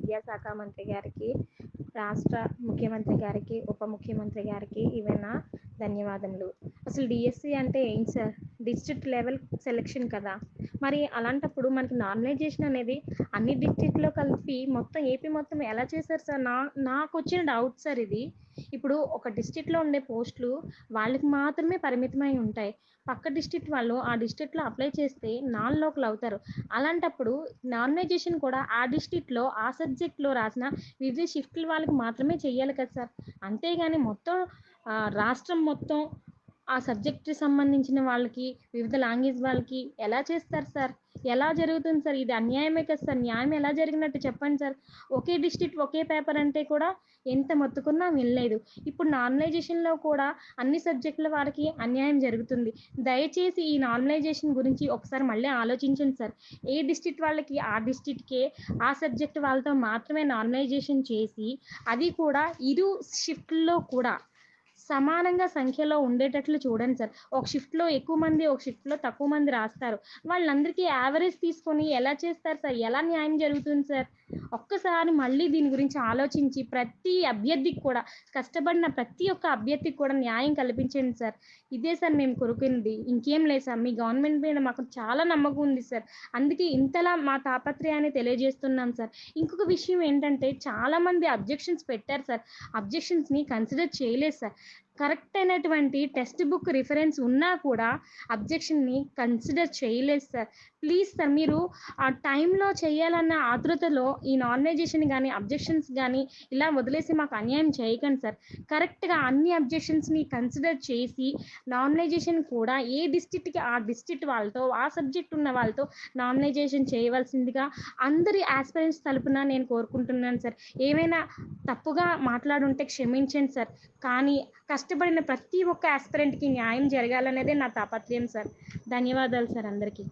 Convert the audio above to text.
విద్యాశాఖ మంత్రి గారికి, రాష్ట్ర ముఖ్యమంత్రి గారికి, ఉప ముఖ్యమంత్రి గారికి ఇవైనా ధన్యవాదములు. అసలు డిఎస్సి అంటే ఏంటి సార్? డిస్ట్రిక్ట్ లెవెల్ సెలక్షన్ కదా. మరి అలాంటప్పుడు మనకి నార్మలైజేషన్ అనేది అన్ని డిస్ట్రిక్ట్లో కలిపి మొత్తం ఏపీ మొత్తం ఎలా చేశారు సార్? నాకు వచ్చిన డౌట్ సార్ ఇది. ఇప్పుడు ఒక డిస్ట్రిక్ట్లో ఉండే పోస్టులు వాళ్ళకి మాత్రమే పరిమితమై ఉంటాయి. పక్క డిస్ట్రిక్ట్ వాళ్ళు ఆ డిస్ట్రిక్ట్లో అప్లై చేస్తే నాన్ లోకల్ అవుతారు. అలాంటప్పుడు నార్మలైజేషన్ కూడా ఆ డిస్ట్రిక్ట్లో ఆ సబ్జెక్ట్లో రాసిన వివిధ షిఫ్ట్ల వాళ్ళకి మాత్రమే చెయ్యాలి కదా సార్. అంతేగాని మొత్తం రాష్ట్రం మొత్తం ఆ సబ్జెక్ట్కి సంబంధించిన వాళ్ళకి వివిధ లాంగ్వేజ్ వాళ్ళకి ఎలా చేస్తారు సార్? ఎలా జరుగుతుంది సార్? ఇది అన్యాయమే కదా సార్. న్యాయం ఎలా జరిగినట్టు చెప్పండి సార్. ఒకే డిస్ట్రిక్ట్ ఒకే పేపర్ అంటే కూడా ఎంత మొత్తుకున్నా వినలేదు. ఇప్పుడు నార్మలైజేషన్లో కూడా అన్ని సబ్జెక్టుల వారికి అన్యాయం జరుగుతుంది. దయచేసి ఈ నార్మలైజేషన్ గురించి ఒకసారి మళ్ళీ ఆలోచించండి సార్. ఏ డిస్ట్రిక్ట్ వాళ్ళకి ఆ డిస్ట్రిక్ట్కే ఆ సబ్జెక్ట్ వాళ్ళతో మాత్రమే నార్మలైజేషన్ చేసి అది కూడా ఇరు షిఫ్ట్లో కూడా సమానంగా సంఖ్యలో ఉండేటట్లు చూడండి సార్. ఒక షిఫ్ట్లో ఎక్కువ మంది, ఒక షిఫ్ట్లో తక్కువ మంది రాస్తారు. వాళ్ళందరికీ యావరేజ్ తీసుకొని ఎలా చేస్తారు సార్? ఎలా న్యాయం జరుగుతుంది సార్? ఒక్కసారి మళ్ళీ దీని గురించి ఆలోచించి ప్రతి అభ్యర్థికి కూడా, కష్టపడిన ప్రతి ఒక్క అభ్యర్థికి కూడా న్యాయం కల్పించండి సార్. ఇదే సార్ మేము కోరుకునేది. ఇంకేం లేదు సార్. మీ గవర్నమెంట్ మీద మాకు చాలా నమ్మకం ఉంది సార్. అందుకే ఇంతలా మా తాపత్రయాన్ని తెలియజేస్తున్నాం సార్. ఇంకొక విషయం ఏంటంటే చాలామంది అబ్జెక్షన్స్ పెట్టారు సార్. అబ్జెక్షన్స్ని కన్సిడర్ చేయలేదు సార్. కరెక్ట్ అయినటువంటి టెక్స్ట్ బుక్ రిఫరెన్స్ ఉన్నా కూడా అబ్జెక్షన్ని కన్సిడర్ చేయలేదు సార్. ప్లీజ్ సార్, మీరు ఆ టైంలో చేయాలన్న ఆతృతలో ఈ నార్మలైజేషన్ కానీ అబ్జెక్షన్స్ కానీ ఇలా వదిలేసి మాకు అన్యాయం చేయకండి సార్. కరెక్ట్గా అన్ని అబ్జెక్షన్స్ని కన్సిడర్ చేసి నార్మలైజేషన్ కూడా ఏ డిస్ట్రిక్ట్కి ఆ డిస్ట్రిక్ట్ వాళ్ళతో ఆ సబ్జెక్ట్ ఉన్న వాళ్ళతో నార్మలైజేషన్ చేయవలసిందిగా అందరి ఆస్పిరెంట్స్ తరపున నేను కోరుకుంటున్నాను సార్. ఏమైనా తప్పుగా మాట్లాడుంటే క్షమించండి సార్. కానీ కష్టపడిన ప్రతి ఒక్క ఆస్పిరెంట్కి న్యాయం జరగాలనేదే నా తాపత్రయం సార్. ధన్యవాదాలు సార్ అందరికీ.